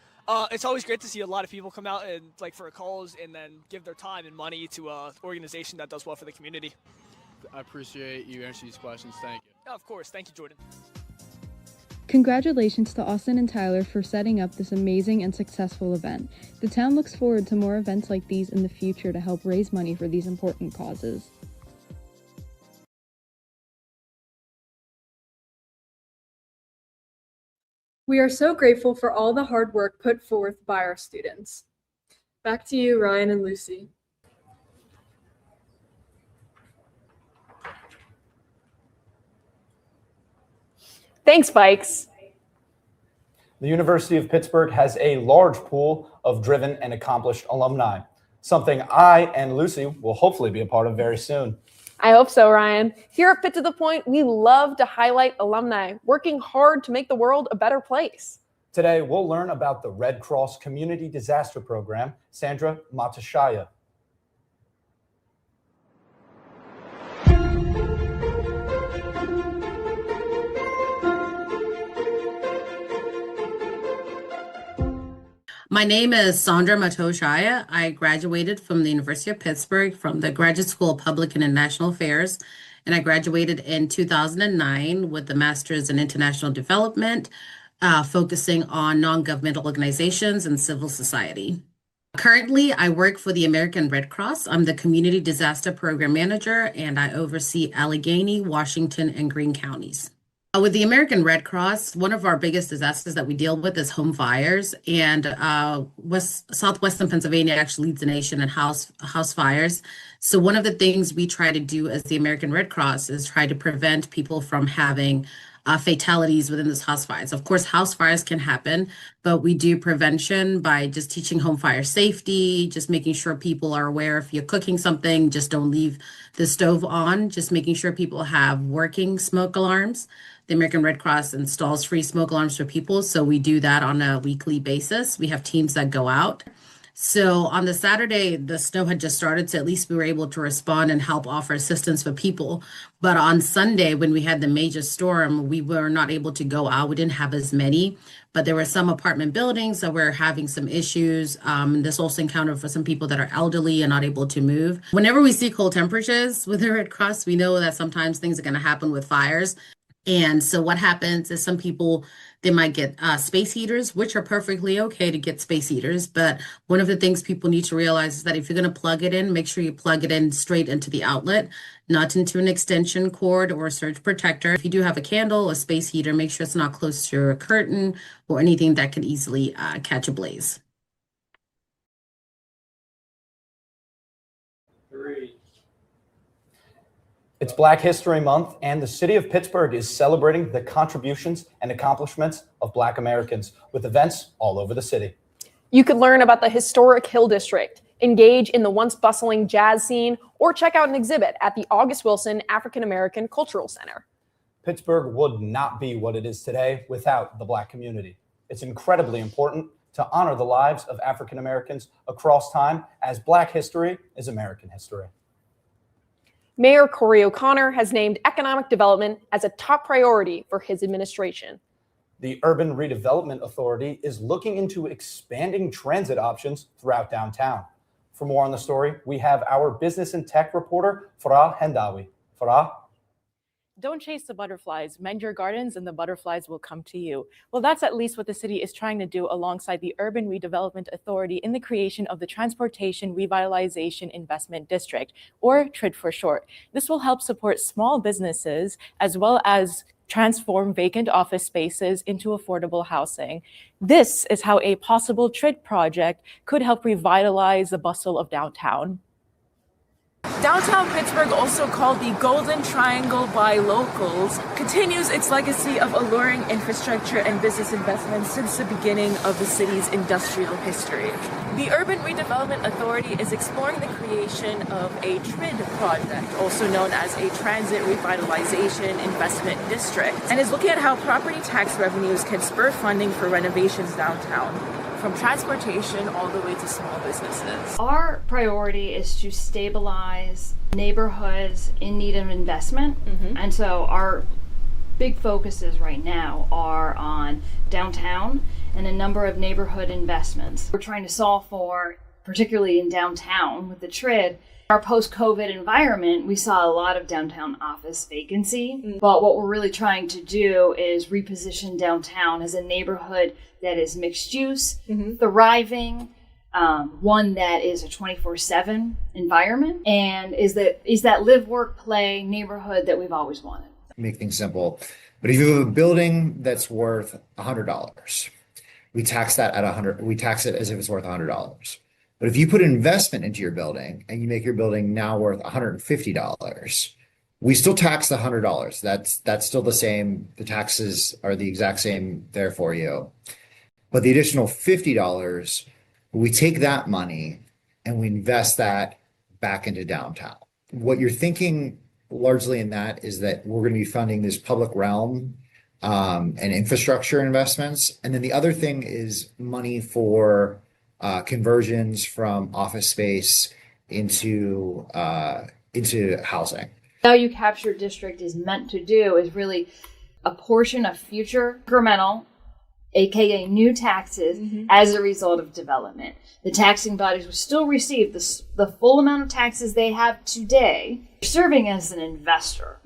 It's always great to see a lot of people come out and for a cause and then give their time and money to an organization that does well for the community. I appreciate you answering these questions. Thank you. Yeah, of course. Thank you, Jordan. Congratulations to Austin and Tyler for setting up this amazing and successful event. The town looks forward to more events like these in the future to help raise money for these important causes. We are so grateful for all the hard work put forth by our students. Back to you, Ryan and Lucy. Thanks, Bikes. The University of Pittsburgh has a large pool of driven and accomplished alumni, something I and Lucy will hopefully be a part of very soon. I hope so, Ryan. Here at Pitt to the Point, we love to highlight alumni working hard to make the world a better place. Today, we'll learn about the Red Cross Community Disaster Program, Sandra Matashaya. My name is Sandra Matoshaya. I graduated from the University of Pittsburgh from the Graduate School of Public and International Affairs, and I graduated in 2009 with a Master's in International Development, focusing on non-governmental organizations and civil society. Currently, I work for the American Red Cross. I'm the Community Disaster Program Manager, and I oversee Allegheny, Washington, and Greene counties. With the American Red Cross, one of our biggest disasters that we deal with is home fires, and southwestern Pennsylvania actually leads the nation in house fires. So one of the things we try to do as the American Red Cross is try to prevent people from having fatalities within those house fires. Of course, house fires can happen, but we do prevention by just teaching home fire safety, just making sure people are aware if you're cooking something, just don't leave the stove on, just making sure people have working smoke alarms. The American Red Cross installs free smoke alarms for people, so we do that on a weekly basis. We have teams that go out. So on the Saturday, the snow had just started, so at least we were able to respond and help offer assistance for people. But on Sunday, when we had the major storm, we were not able to go out. We didn't have as many, but there were some apartment buildings that were having some issues. This also encountered for some people that are elderly and not able to move. Whenever we see cold temperatures with the Red Cross, we know that sometimes things are going to happen with fires. And so what happens is some people, they might get space heaters, which are perfectly okay to get space heaters. But one of the things people need to realize is that if you're going to plug it in, make sure you plug it in straight into the outlet, not into an extension cord or a surge protector. If you do have a candle, a space heater, make sure it's not close to a curtain or anything that could easily catch a blaze. It's Black History Month, and the City of Pittsburgh is celebrating the contributions and accomplishments of Black Americans with events all over the city. You could learn about the historic Hill District, engage in the once bustling jazz scene, or check out an exhibit at the August Wilson African American Cultural Center. Pittsburgh would not be what it is today without the Black community. It's incredibly important to honor the lives of African Americans across time, as Black history is American history. Mayor Corey O'Connor has named economic development as a top priority for his administration. The Urban Redevelopment Authority is looking into expanding transit options throughout downtown. For more on the story, we have our business and tech reporter, Farah Hendawi. Farah? Don't chase the butterflies, mend your gardens and the butterflies will come to you. Well, that's at least what the city is trying to do alongside the Urban Redevelopment Authority in the creation of the Transportation Revitalization Investment District, or TRID for short. This will help support small businesses as well as transform vacant office spaces into affordable housing. This is how a possible TRID project could help revitalize the bustle of downtown. Downtown Pittsburgh, also called the Golden Triangle by locals, continues its legacy of alluring infrastructure and business investments since the beginning of the city's industrial history. The Urban Redevelopment Authority is exploring the creation of a TRID project, also known as a Transit Revitalization Investment District, and is looking at how property tax revenues can spur funding for renovations downtown. from transportation all the way to small businesses. Our priority is to stabilize neighborhoods in need of investment. And so our big focuses right now are on downtown and a number of neighborhood investments. We're trying to solve for, particularly in downtown with the TRID, our post-COVID environment, we saw a lot of downtown office vacancy. But what we're really trying to do is reposition downtown as a neighborhood that is mixed use, thriving, one that is a 24/7 environment, and is that live, work, play neighborhood that we've always wanted. Make things simple. But if you have a building that's worth $100, we tax that at $100. We tax it as if it's worth $100. But if you put an investment into your building and you make your building now worth $150, we still tax the $100. That's still the same. The taxes are the exact same there for you. But the additional $50, we take that money and we invest that back into downtown. What you're thinking largely in that is that we're going to be funding this public realm and infrastructure investments. And then the other thing is money for conversions from office space into housing. Value Capture District is meant to do is really a portion of future incremental, aka new taxes, as a result of development. The taxing bodies will still receive the full amount of taxes they have today, serving as an investor.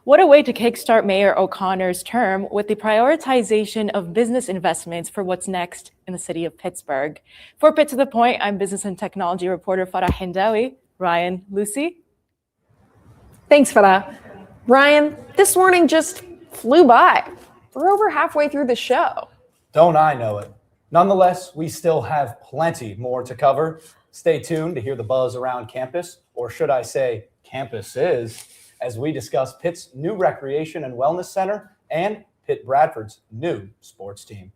What a way to kickstart Mayor O'Connor's term with the prioritization of business investments for what's next in the city of Pittsburgh. For Pitt to the Point, I'm business and technology reporter Farah Hindawi. Ryan, Lucy? Thanks, Farah. Ryan, this morning just flew by. We're over halfway through the show. Don't I know it? Nonetheless, we still have plenty more to cover. Stay tuned to hear the buzz around campus, or should I say campuses, as we discuss Pitt's new recreation and wellness center and Pitt Bradford's new sports team.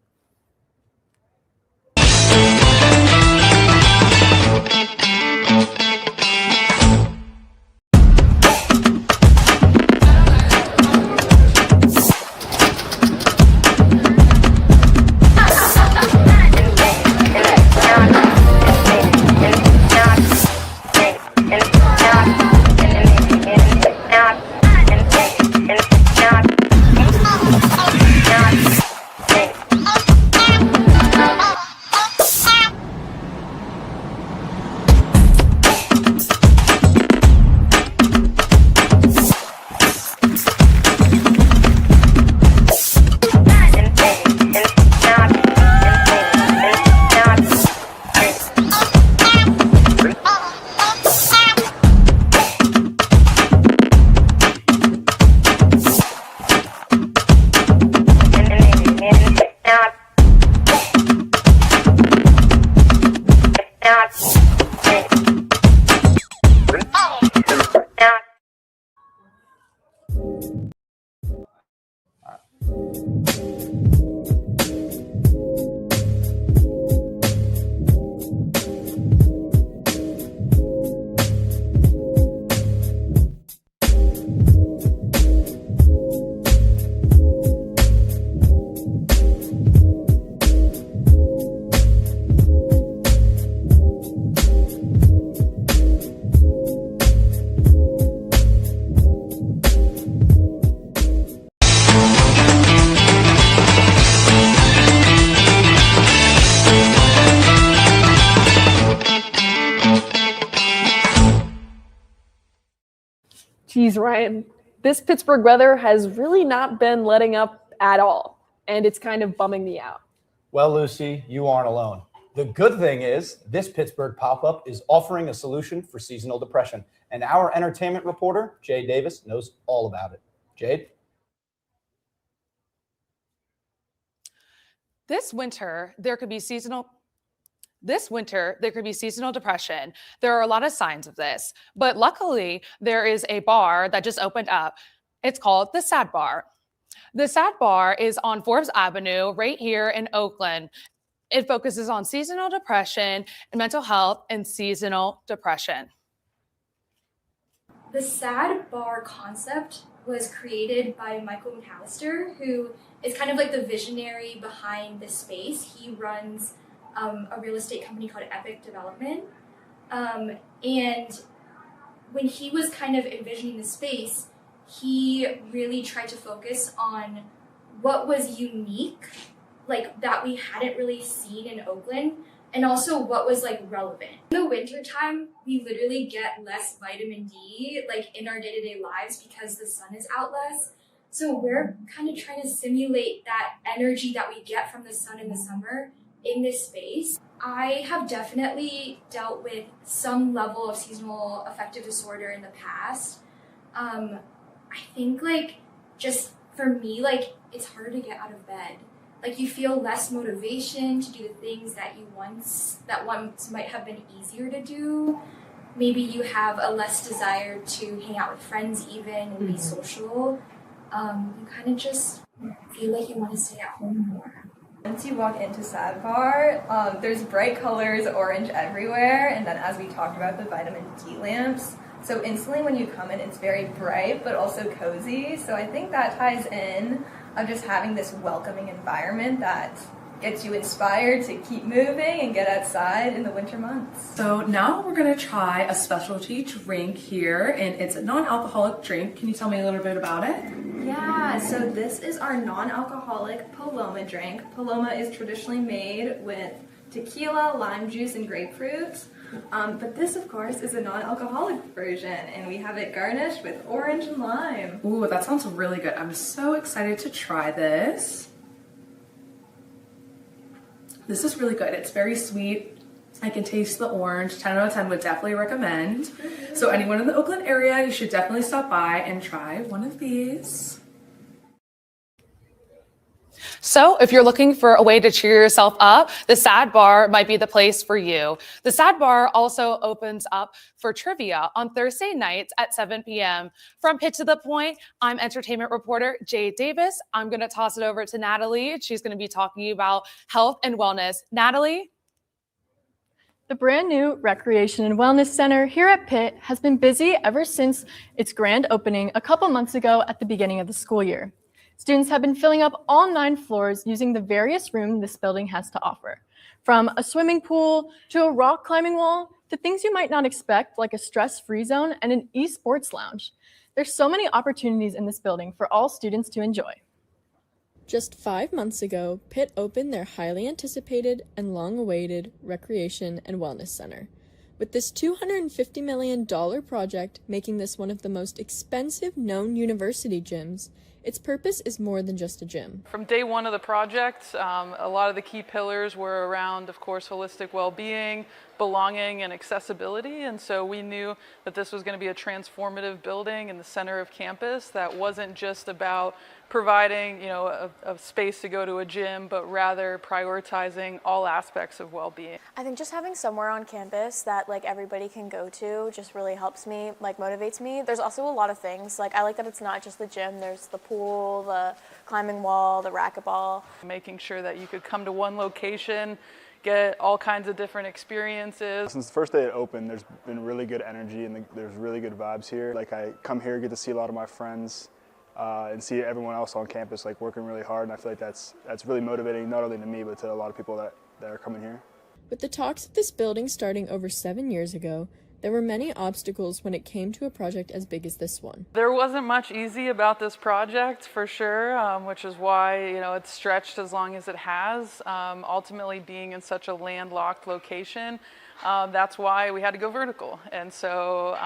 Geez, Ryan, this Pittsburgh weather has really not been letting up at all, and it's kind of bumming me out. Well, Lucy, you aren't alone. The good thing is this Pittsburgh pop-up is offering a solution for seasonal depression, and our entertainment reporter, Jade Davis, knows all about it. Jade? This winter, there could be seasonal depression. There are a lot of signs of this, but luckily there is a bar that just opened up. It's called the Sad Bar. The Sad Bar is on Forbes Avenue right here in Oakland. It focuses on seasonal depression and mental health and seasonal depression. The SAD bar concept was created by Michael McAllister, who is kind of like the visionary behind this space. He runs a real estate company called Epic Development. And when he was kind of envisioning the space, he really tried to focus on what was unique, like that we hadn't really seen in Oakland, and also what was like relevant. In the wintertime, we literally get less vitamin D like in our day-to-day lives because the sun is out less. So we're kind of trying to simulate that energy that we get from the sun in the summer in this space. I have definitely dealt with some level of seasonal affective disorder in the past. I think like just for me, like it's harder to get out of bed. Like you feel less motivation to do the things that once might have been easier to do. Maybe you have a less desire to hang out with friends even and be social. You kind of just feel like you want to stay at home more. Once you walk into SAD Bar, there's bright colors, orange everywhere, and then as we talked about, the vitamin D lamps. So instantly when you come in, it's very bright, but also cozy. So I think that ties in of just having this welcoming environment that gets you inspired to keep moving and get outside in the winter months. So now we're gonna try a specialty drink here, and it's a non-alcoholic drink. Can you tell me a little bit about it? Yeah, so this is our non-alcoholic Paloma drink. Paloma is traditionally made with tequila, lime juice, and grapefruit. But this, of course, is a non-alcoholic version, and we have it garnished with orange and lime. Ooh, that sounds really good. I'm so excited to try this. This is really good. It's very sweet. I can taste the orange. 10 out of 10 would definitely recommend. So anyone in the Oakland area, you should definitely stop by and try one of these. So if you're looking for a way to cheer yourself up, the SAD Bar might be the place for you. The SAD Bar also opens up for trivia on Thursday nights at 7 p.m. From Pitt to the Point, I'm entertainment reporter Jade Davis. I'm going to toss it over to Natalie. She's going to be talking about health and wellness. Natalie? The brand new Recreation and Wellness Center here at Pitt has been busy ever since its grand opening a couple months ago at the beginning of the school year. Students have been filling up all 9 floors using the various rooms this building has to offer, from a swimming pool to a rock climbing wall to things you might not expect like a stress-free zone and an esports lounge. There's so many opportunities in this building for all students to enjoy. Just 5 months ago, Pitt opened their highly anticipated and long-awaited Recreation and Wellness Center, with this $250 million project making this one of the most expensive known university gyms. Its purpose is more than just a gym. From day one of the project, a lot of the key pillars were around, of course, holistic well-being, belonging, and accessibility. And so we knew that this was going to be a transformative building in the center of campus that wasn't just about providing, a space to go to a gym, but rather prioritizing all aspects of well-being. I think just having somewhere on campus that everybody can go to just really helps me, motivates me. There's also a lot of things. I like that it's not just the gym. There's the pool, the climbing wall, the racquetball. Making sure that you could come to one location, get all kinds of different experiences. Since the first day it opened, there's been really good energy and there's really good vibes here. I come here, get to see a lot of my friends, and see everyone else on campus working really hard, and I feel like that's really motivating, not only to me but to a lot of people that are coming here. With the talks of this building starting over 7 years ago, there were many obstacles when it came to a project as big as this one. There wasn't much easy about this project, for sure, which is why it's stretched as long as it has. Ultimately, being in such a landlocked location, that's why we had to go vertical. And so,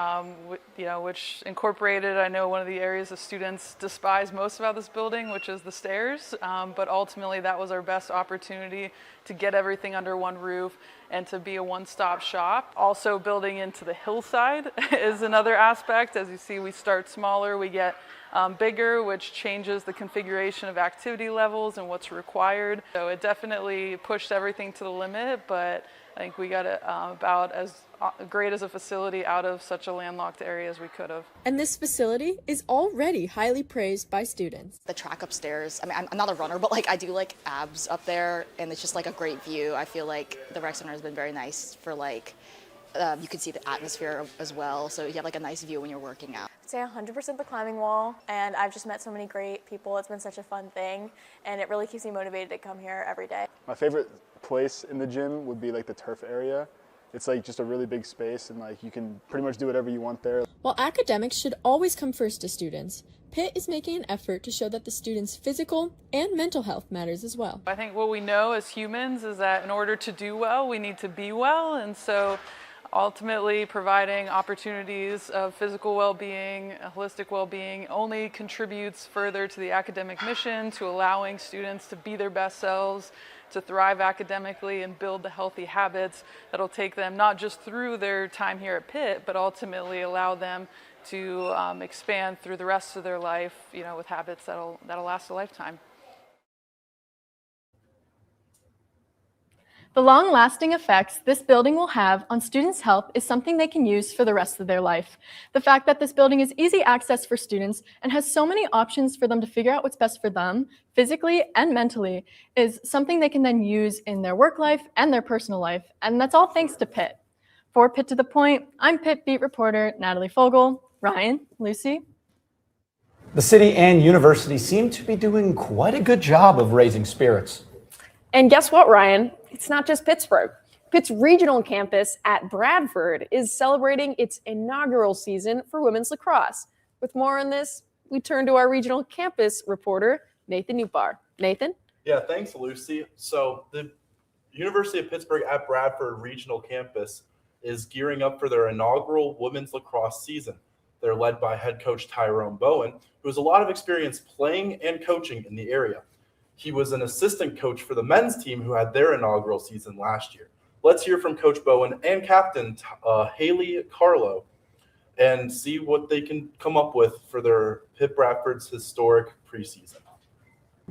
which incorporated, I know one of the areas the students despise most about this building, which is the stairs. But ultimately, that was our best opportunity to get everything under one roof and to be a one-stop shop. Also, building into the hillside is another aspect. As you see, we start smaller, we get bigger, which changes the configuration of activity levels and what's required. So it definitely pushed everything to the limit, but I think we got it about as great as a facility out of such a landlocked area as we could have. And this facility is already highly praised by students. The track upstairs, I'm not a runner, but I do abs up there, and it's just a great view. I feel like the rec center has been very nice for You can see the atmosphere as well, so you have like a nice view when you're working out. I'd say 100% the climbing wall, and I've just met so many great people. It's been such a fun thing, and it really keeps me motivated to come here every day. My favorite place in the gym would be like the turf area. It's like just a really big space, and like you can pretty much do whatever you want there. While academics should always come first to students, Pitt is making an effort to show that the students' physical and mental health matters as well. I think what we know as humans is that in order to do well, we need to be well, and so ultimately providing opportunities of physical well-being, holistic well-being only contributes further to the academic mission, to allowing students to be their best selves, to thrive academically and build the healthy habits that'll take them not just through their time here at Pitt, but ultimately allow them to expand through the rest of their life, with habits that'll last a lifetime. The long-lasting effects this building will have on students' health is something they can use for the rest of their life. The fact that this building is easy access for students and has so many options for them to figure out what's best for them, physically and mentally, is something they can then use in their work life and their personal life, and that's all thanks to Pitt. For Pitt to the Point, I'm Pitt Beat reporter Natalie Fogel. Ryan, Lucy. The city and university seem to be doing quite a good job of raising spirits. And guess what, Ryan? It's not just Pittsburgh. Pitt's regional campus at Bradford is celebrating its inaugural season for women's lacrosse. With more on this, we turn to our regional campus reporter, Nathan Newbar. Nathan? Yeah, thanks, Lucy. So the University of Pittsburgh at Bradford Regional Campus is gearing up for their inaugural women's lacrosse season. They're led by head coach Tyrone Bowen, who has a lot of experience playing and coaching in the area. He was an assistant coach for the men's team who had their inaugural season last year. Let's hear from Coach Bowen and Captain Haley Carlo and see what they can come up with for their Pitt Bradford's historic preseason.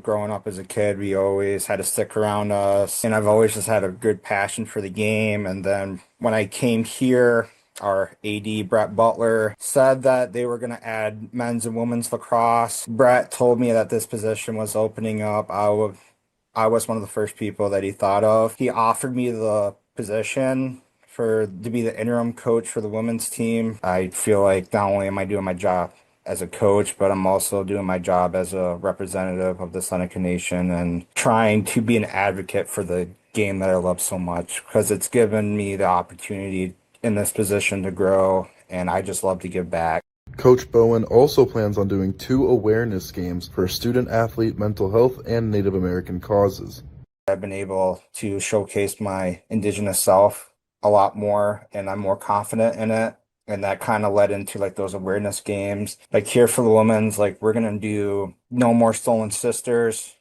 Growing up as a kid, we always had to stick around us, and I've always just had a good passion for the game. And then when I came here, our AD, Brett Butler, said that they were going to add men's and women's lacrosse. Brett told me that this position was opening up. I was one of the first people that he thought of. He offered me the position to be the interim coach for the women's team. I feel like not only am I doing my job as a coach, but I'm also doing my job as a representative of the Seneca Nation and trying to be an advocate for the game that I love so much, because it's given me the opportunity in this position to grow, and I just love to give back. Coach Bowen also plans on doing 2 awareness games for student-athlete mental health and Native American causes. I've been able to showcase my Indigenous self a lot more, and I'm more confident in it. And that kind of led into like those awareness games. Like here for the women's, like we're going to do No More Stolen Sisters.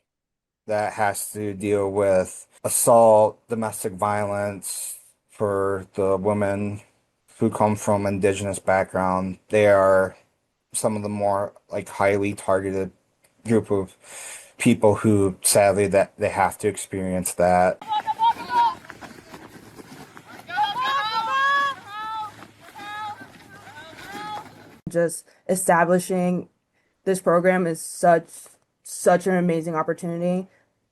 That has to deal with assault, domestic violence for the women who come from Indigenous background. They are some of the more like highly targeted group of people who sadly that they have to experience that. Just establishing this program is such an amazing opportunity.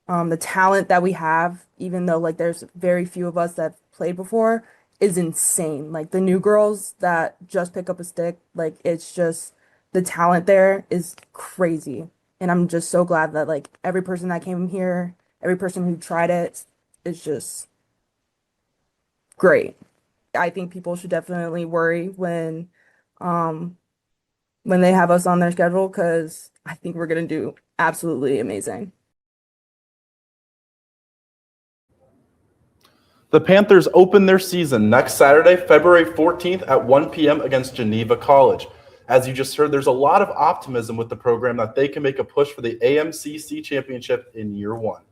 The talent that we have, even though like there's very few of us that have played before, is insane. Like the new girls that just pick up a stick, like it's just the talent there is crazy. And I'm just so glad that like every person that came here, every person who tried it, is just great. I think people should definitely worry when they have us on their schedule, because I think we're going to do absolutely amazing. The Panthers open their season next Saturday, February 14th at 1 p.m. against Geneva College. As you just heard, there's a lot of optimism with the program that they can make a push for the AMCC championship in year one.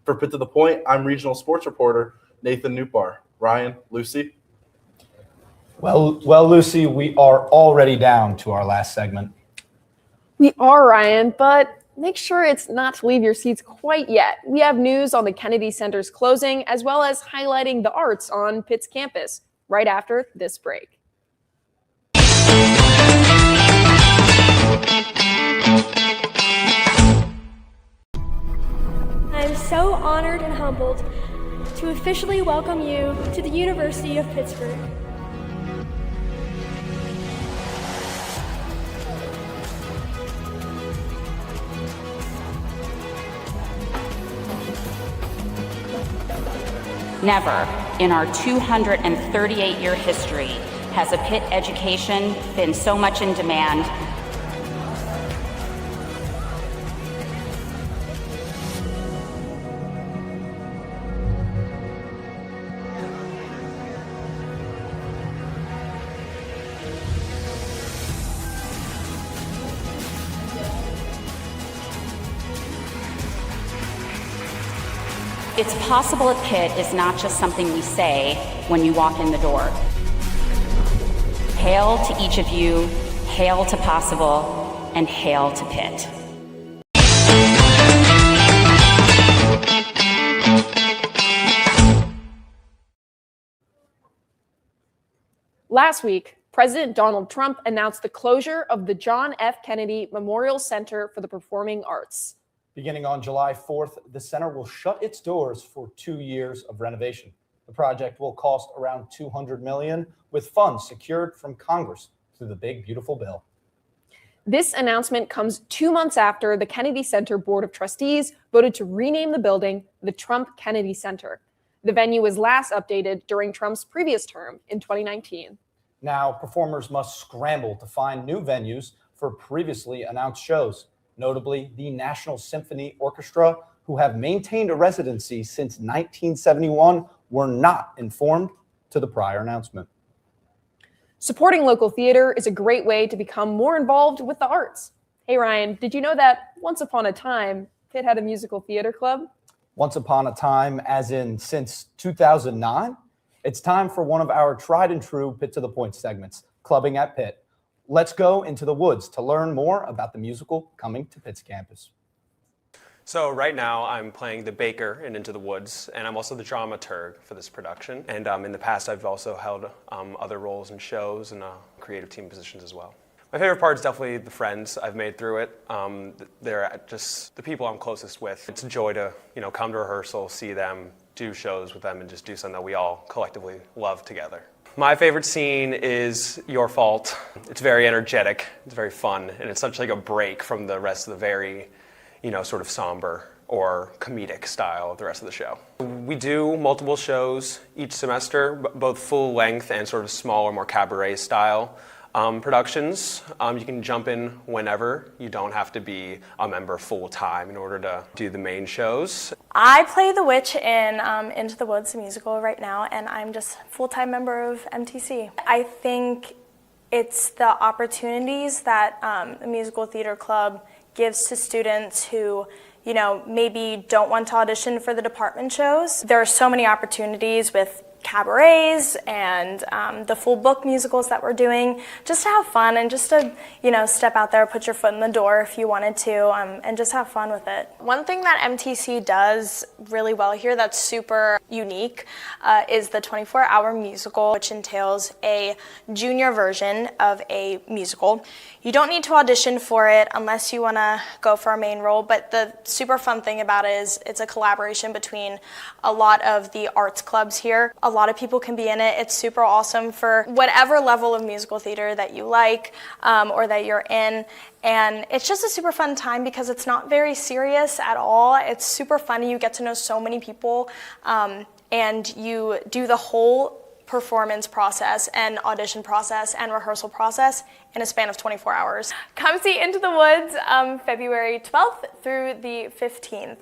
For Pitt to the Point, I'm regional sports reporter Nathan Newbar. Ryan, Lucy. Well, Lucy, we are already down to our last segment. We are, Ryan, but make sure it's not to leave your seats quite yet. We have news on the Kennedy Center's closing, as well as highlighting the arts on Pitt's campus, right after this break. I'm so honored and humbled to officially welcome you to the University of Pittsburgh. Never in our 238-year history has a Pitt education been so much in demand. It's possible at Pitt is not just something we say when you walk in the door. Hail to each of you, hail to possible, and hail to Pitt. Last week, President Donald Trump announced the closure of the John F. Kennedy Memorial Center for the Performing Arts. Beginning on July 4th, the center will shut its doors for 2 years of renovation. The project will cost around $200 million, with funds secured from Congress through the Big Beautiful Bill. This announcement comes 2 months after the Kennedy Center Board of Trustees voted to rename the building the Trump Kennedy Center. The venue was last updated during Trump's previous term in 2019. Now, performers must scramble to find new venues for previously announced shows. Notably, the National Symphony Orchestra, who have maintained a residency since 1971, were not informed to the prior announcement. Supporting local theater is a great way to become more involved with the arts. Hey Ryan, did you know that once upon a time, Pitt had a musical theater club? Once upon a time, as in since 2009, it's time for one of our tried and true Pitt to the Point segments, Clubbing at Pitt. Let's go into the woods to learn more about the musical coming to Pitt's campus. So right now I'm playing the baker in Into the Woods, and I'm also the dramaturg for this production. And in the past I've also held other roles in shows and creative team positions as well. My favorite part is definitely the friends I've made through it. They're just the people I'm closest with. It's a joy to come to rehearsal, see them, do shows with them, and just do something that we all collectively love together. My favorite scene is Your Fault. It's very energetic, it's very fun, and it's such like a break from the rest of the very, sort of somber or comedic style of the rest of the show. We do multiple shows each semester, both full length and sort of smaller, more cabaret style productions. You can jump in whenever. You don't have to be a member full time in order to do the main shows. I play the witch in Into the Woods, the musical right now, and I'm just a full-time member of MTC. I think it's the opportunities that the musical theater club gives to students who maybe don't want to audition for the department shows. There are so many opportunities with cabarets and the full book musicals that we're doing, just to have fun and just to step out there, put your foot in the door if you wanted to, and just have fun with it. One thing that MTC does really well here that's super unique is the 24-hour musical, which entails a junior version of a musical. You don't need to audition for it unless you want to go for a main role, but the super fun thing about it is it's a collaboration between a lot of the arts clubs here. A lot of people can be in it. It's super awesome for whatever level of musical theater that you like or that you're in. And it's just a super fun time because it's not very serious at all. It's super funny. You get to know so many people and you do the whole performance process and audition process and rehearsal process in a span of 24 hours. Come see Into the Woods February 12th through the 15th.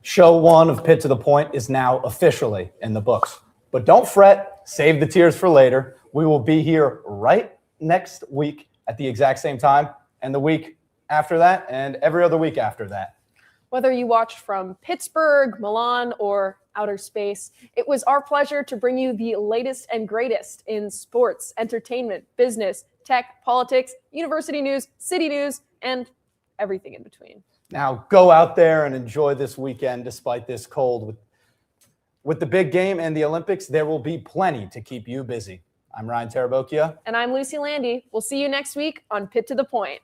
Show 1 of Pitt to the Point is now officially in the books. But don't fret, save the tears for later. We will be here right next week at the exact same time, and the week after that, and every other week after that. Whether you watched from Pittsburgh, Milan, or outer space, it was our pleasure to bring you the latest and greatest in sports, entertainment, business, tech, politics, university news, city news, and everything in between. Now go out there and enjoy this weekend despite this cold. With the big game and the Olympics, there will be plenty to keep you busy. I'm Ryan Tarabokia. And I'm Lucy Landy. We'll see you next week on Pitt to the Point.